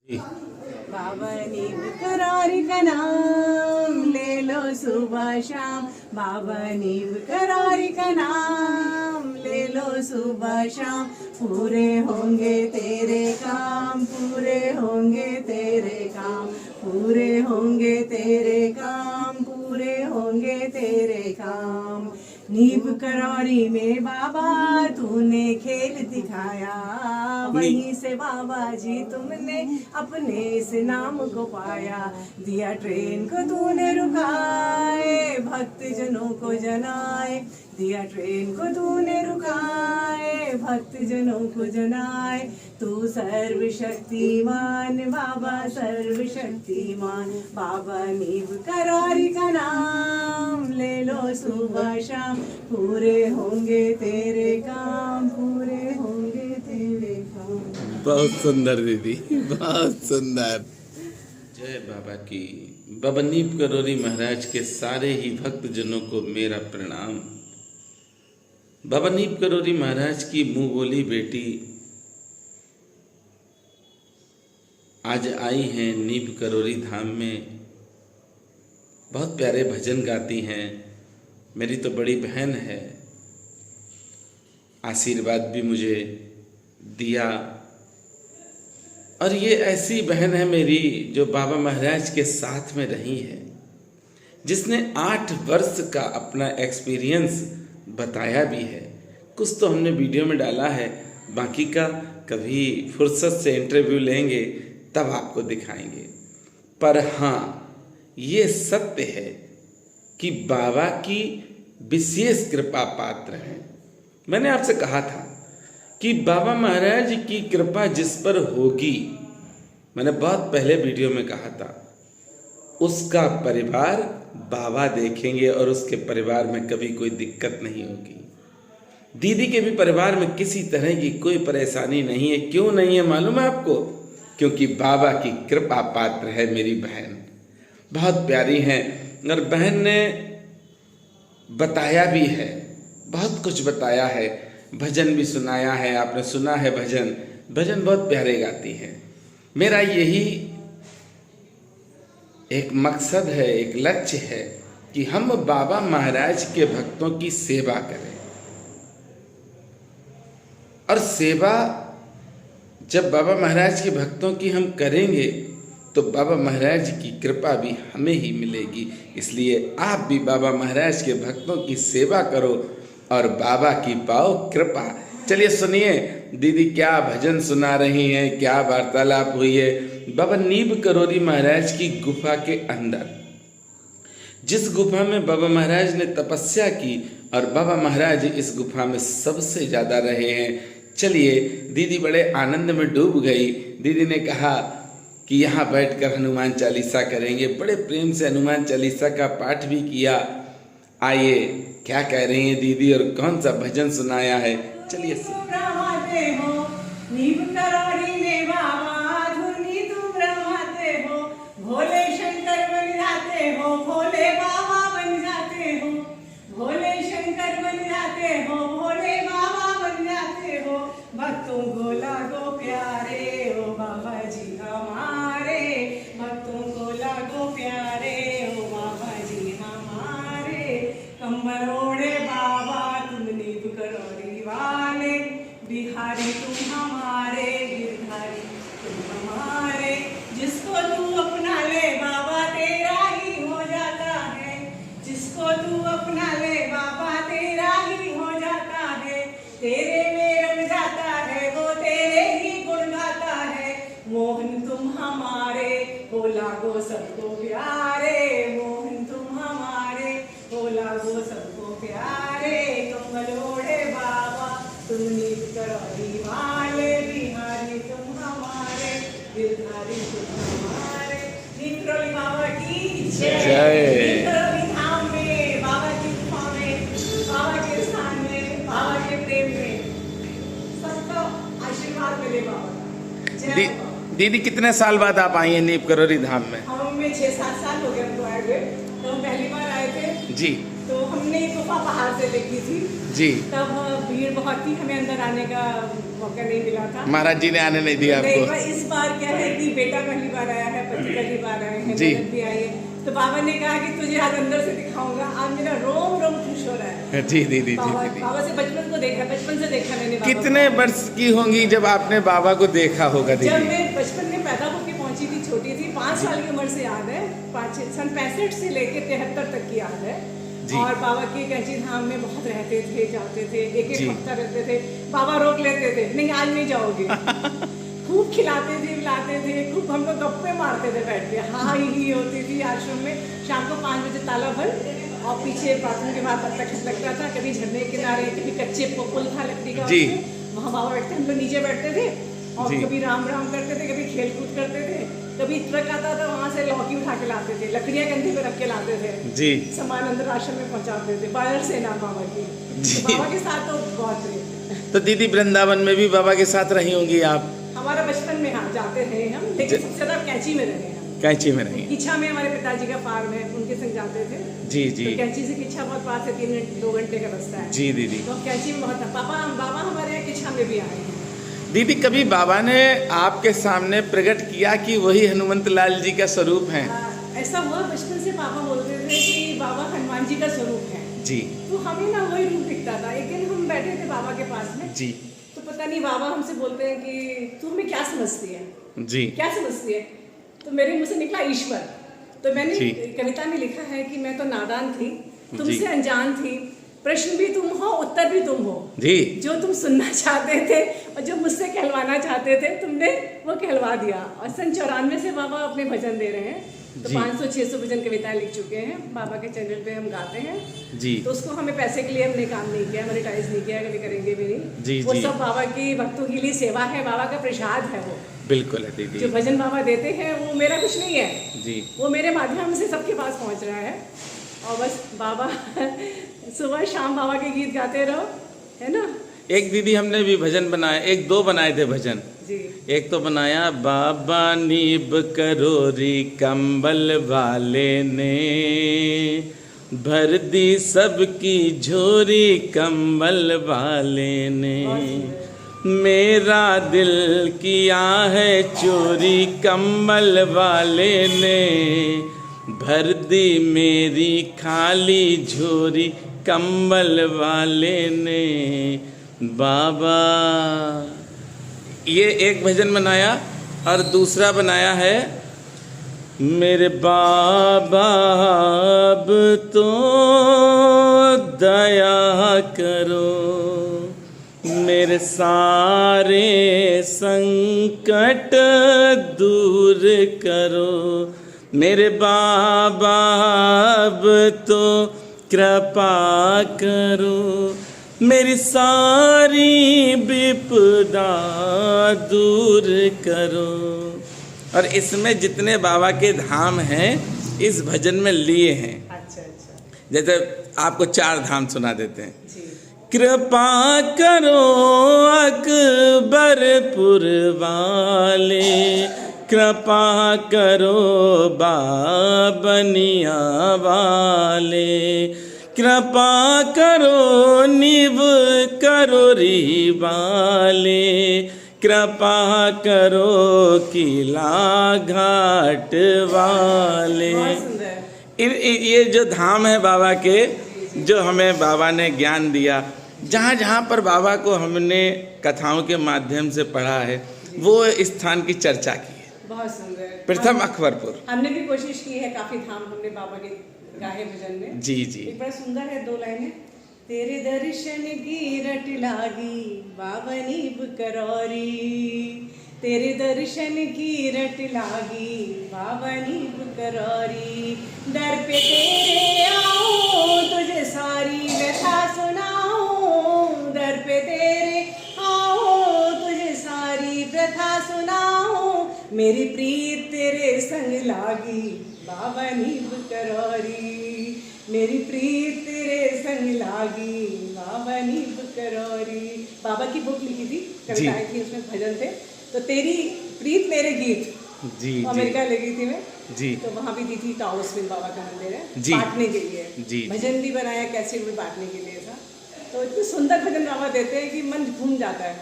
बाबा नींद करारी का नाम ले लो सुबह शाम। बाबा नींद करारी का नाम ले लो सुबह शाम। पूरे होंगे तेरे काम, पूरे होंगे तेरे काम, पूरे होंगे तेरे काम, पूरे होंगे तेरे काम। नींब करौरी में बाबा तूने खेल दिखाया, वहीं से बाबा जी तुमने अपने इस नाम को पाया। दिया ट्रेन को तूने रुकाए, भक्त जनों को जनाए। दिया ट्रेन को तूने रुकाए, भक्त जनों को जनाए। तू सर्वशक्तिमान बाबा, सर्वशक्तिमान। बाबा नींब करौरी का नाम ले लो सुबह शाम। पूरे होंगे तेरे काम, पूरे होंगे तेरे काम। बहुत सुंदर दीदी, बहुत सुंदर। जय बाबा की। बाबा नीब करोरी महाराज के सारे ही भक्त जनों को मेरा प्रणाम। बाबा नीब करोरी महाराज की मुंह बोली बेटी आज आई हैं नीब करोरी धाम में। बहुत प्यारे भजन गाती हैं, मेरी तो बड़ी बहन है। आशीर्वाद भी मुझे दिया, और ये ऐसी बहन है मेरी जो बाबा महाराज के साथ में रही है, जिसने 8 वर्ष का अपना एक्सपीरियंस बताया भी है। कुछ तो हमने वीडियो में डाला है, बाकी का कभी फुर्सत से इंटरव्यू लेंगे तब आपको दिखाएंगे। पर हाँ, ये सत्य है कि बाबा की विशेष कृपा पात्र है। मैंने आपसे कहा था कि बाबा महाराज की कृपा जिस पर होगी, मैंने बहुत पहले वीडियो में कहा था, उसका परिवार बाबा देखेंगे और उसके परिवार में कभी कोई दिक्कत नहीं होगी। दीदी के भी परिवार में किसी तरह की कोई परेशानी नहीं है। क्यों नहीं है मालूम है आपको? क्योंकि बाबा की कृपा पात्र है मेरी बहन। बहुत प्यारी है, और बहन ने बताया भी है, बहुत कुछ बताया है, भजन भी सुनाया है। आपने सुना है भजन, भजन बहुत प्यारे गाती है। मेरा यही एक मकसद है, एक लक्ष्य है कि हम बाबा महाराज के भक्तों की सेवा करें। और सेवा जब बाबा महाराज के भक्तों की हम करेंगे तो बाबा महाराज की कृपा भी हमें ही मिलेगी। इसलिए आप भी बाबा महाराज के भक्तों की सेवा करो और बाबा की पाओ कृपा। चलिए सुनिए दीदी क्या भजन सुना रही हैं, क्या वार्तालाप हुई है। बाबा नीब करोरी महाराज की गुफा के अंदर, जिस गुफा में बाबा महाराज ने तपस्या की, और बाबा महाराज इस गुफा में सबसे ज्यादा रहे हैं। चलिए, दीदी बड़े आनंद में डूब गई। दीदी ने कहा कि यहाँ बैठकर हनुमान चालीसा करेंगे। बड़े प्रेम से हनुमान चालीसा का पाठ भी किया। आइए क्या कह रही हैं दीदी और कौन सा भजन सुनाया है, चलिए भोले शंकर बन जाते हो, भोले बाबा बन जाते हो। भोले शंकर बन जाते हो, भोले बाबा बन जाते हो। भक्तों को लागो प्यारे हो बाबा जी हमारे, भक्तों को लागो प्यारे हो बाबा जी हमारे। कमर ओढ़े बाबा तुम नींब करोरी वाले, बिहारी तुम हमारे, गिरधारी तुम हमारे। जिसको तू अपना ले बाबा तेरा ही हो जाता है, जिसको तू अपना ले बाबा तेरा ही हो जाता है। तेरे में रंग जाता है वो तेरे ही गुण गाता है। मोहन तुम हमारे हो लागो सबको प्यारे, मोहन तुम हमारे हो लागो सबको प्यारे। कमल ओढ़े बाबा तुम नींब करोरी वाले, बिहारी तुम हमारे, गिरधारी तुम हमारे। नींब करोरी बाबा की जय। धाम में बाबा की गुफा में, बाबा के स्थान में, बाबा के प्रेम में सबका आशीर्वाद मिले बाबा का। दीदी कितने साल बाद आप आई हैं नीब करोरी धाम में? हमें 6-7 साल हो गए हमको आए हुए। तो हम पहली बार आए थे जी, तो हमने गुफा बाहर से देखी थी जी। तब भीड़ बहुत थी, हमें अंदर आने का मौका नहीं मिला था। महाराज जी ने आने नहीं दिया आपको? इस बार क्या है कि बेटा बार आया है, पति पहली बार आए हैं, जी। ननद भी आई है। तो बाबा ने कहा कि तुझे आज अंदर से दिखाऊंगा। आज मेरा रोम रोम खुश हो रहा है। जी दीदी, जी बाबा दीदी। बाबा से बचपन को देखा, बचपन से देखा मैंने बाबा कितने को। वर्ष की होंगी जब आपने बाबा को देखा होगा जब दीदी? मैं बचपन में पैदा होकर पहुंची थी, छोटी थी, 5 साल की उम्र से याद है। सन 65 से लेकर 73 तक की याद है। जी। और बाबा के कैंची धाम में बहुत रहते थे, जाते थे, एक जी। हफ्ता रहते थे। बाबा रोक लेते थे, नहीं आज नहीं जाओगे। खूब खिलाते थे, पिलाते थे, खूब हम लोग गप्पे मारते थे बैठ के। हाँ ही होती थी आश्रम में। शाम को 5 बजे ताला बंद और पीछे बाथरूम के बाहर पत्ता खटकता था। कभी झरने के किनारे, कभी कच्चे पुल था लकड़ी का, जी। उसमें वहाँ बाबा बैठते, हम लोग नीचे बैठते थे और जी। कभी राम राम करते थे, कभी खेल कूद करते थे, कभी ट्रक आता था वहाँ से लौकी उठा के लाते थे, लकड़ियाँ कंधे पे रख के लाते थे, जी। सामान अंदर आश्रम में पहुँचाते थे। बायर सेना बाबा की। जी। तो बाबा के साथ तो बहुत थे। तो दीदी वृंदावन में भी बाबा के साथ रही होंगी आप? हमारा बचपन में हाँ जाते रहे हम, लेकिन सबसे ज्यादा कैंची में रहे हम। कैंची में रही? किच्छा में हमारे पिताजी का फार्म है, उनके संग जाते थे। जी जी। तो कैंची से किच्छा बहुत पास है, 2 घंटे का रास्ता है। जी दीदी। तो कैंची में बहुत बाबा हमारे यहाँ किच्छा में भी आए हैं। दीदी कभी बाबा ने आपके सामने प्रकट किया कि वही हनुमंत लाल जी का स्वरूप है? ऐसा हुआ, बचपन से पापा बोलते थे कि बाबा हनुमान जी का स्वरूप है। जी। तो हमें ना वही रूप दिखता था। एक दिन हम बैठे थे बाबा के पास में, जी। तो पता नहीं बाबा हमसे बोलते हैं कि तू हमें क्या समझती है, जी। क्या समझती है? तो मेरे मुंह से निकला ईश्वर। तो मैंने जी। कविता में लिखा है कि मैं तो नादान थी, जी। तुमसे अनजान थी, प्रश्न भी तुम हो, उत्तर भी तुम हो। जी। जो तुम सुनना चाहते थे और जो मुझसे कहलवाना चाहते थे, तुमने वो कहलवा दिया। और सन 94 से बाबा अपने भजन दे रहे हैं। तो जी। 500-600 भजन कविताएं लिख चुके हैं, बाबा के चैनल पे हम गाते हैं। जी। तो उसको हमें पैसे के लिए हमने काम नहीं किया, मोनेटाइज नहीं किया, कभी करेंगे भी नहीं। जी, वो जी। सब बाबा की भक्तों के लिए सेवा है, बाबा का प्रसाद है वो। बिल्कुल है जो दीदी। भजन बाबा देते हैं वो मेरा कुछ नहीं है, जी। वो मेरे माध्यम से सबके पास पहुंच रहा है। और बस बाबा सुबह शाम बाबा के गीत गाते रहो, है ना। एक दीदी हमने भी भजन बनाया, 1-2 बनाए थे भजन। जी। एक तो बनाया बाबा नीब करोरी कंबल वाले ने, भर दी सबकी झोरी कंबल वाले ने, मेरा दिल किया है चोरी कंबल वाले ने, भर दी मेरी खाली झोरी कंबल वाले ने। बाबा, ये एक भजन बनाया। और दूसरा बनाया है मेरे बाबा अब तो दया करो, मेरे सारे संकट दूर करो, मेरे बाबा अब तो कृपा करो, मेरी सारी विपदा दूर करो। और इसमें जितने बाबा के धाम हैं इस भजन में लिए हैं। अच्छा अच्छा। जैसे आपको 4 धाम सुना देते हैं। जी। कृपा करो अकबरपुर वाले, कृपा करो बाबनिया वाले, कृपा करो निब करोरी वाले, कृपा करो किला घाट वाले। बहुत सुंदर। ये जो धाम है बाबा के, जो हमें बाबा ने ज्ञान दिया, जहाँ जहाँ पर बाबा को हमने कथाओं के माध्यम से पढ़ा है, वो स्थान की चर्चा की है। बहुत सुंदर। प्रथम अकबरपुर। हमने भी कोशिश की है, काफी धाम हमने बाबा के गाए भजन में। जी जी। एक बड़ा सुंदर है, 2 लाइनें। तेरे दर्शन की रट लागी बाबनी बुकरौरी, तेरे दर्शन की रट लागी बाबनी बुकरौरी, दर पे तेरे आओ तुझे सारी व्यथा सुनाऊं, दर पे तेरे आओ तुझे सारी व्यथा सुनाऊं, मेरी प्रीत तेरे संग लागी बाबनी बुकरौरी, मेरी प्रीत तेरे संग लागी बाबनी बुकरौरी। बाबा की बुक लिखी थी, कविताएं थी, उसमें भजन थे। तो तेरी प्रीत मेरे गीत जी जी अमेरिका लगी थी मैं जी। तो वहाँ भी दी थी। टाउस में बाबा का मंदिर है, जी। बांटने के लिए जी। भजन भी बनाया, कैसे भी बांटने के लिए था। तो इतने सुंदर भजन बाबा देते हैं कि मन घूम जाता है।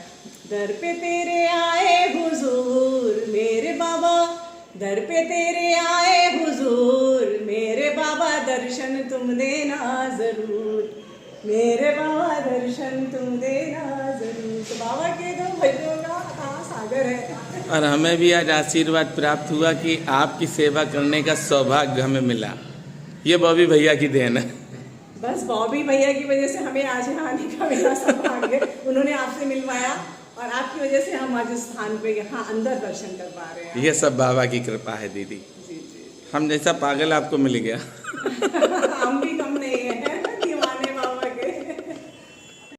दर पे तेरे आए हुजूर मेरे बाबा, दर पे तेरे आए हुजूर, मेरे बाबा दर्शन तुम देना जरूर, मेरे बाबा दर्शन तुम देना जरूर। तो बाबा के दो भजनों का सागर है। और हमें भी आज आशीर्वाद प्राप्त हुआ कि आपकी सेवा करने का सौभाग्य हमें मिला। ये बॉबी भैया की देन है। बस बॉबी भैया की वजह से हमें आज यहाँ आने का मिला सौभाग्य। उन्होंने आपसे मिलवाया और आपकी वजह से हम आज इस स्थान पे यहाँ अंदर दर्शन कर पा रहे हैं। ये सब बाबा की कृपा है दीदी। जी जी। हम जैसा पागल आपको मिल गया।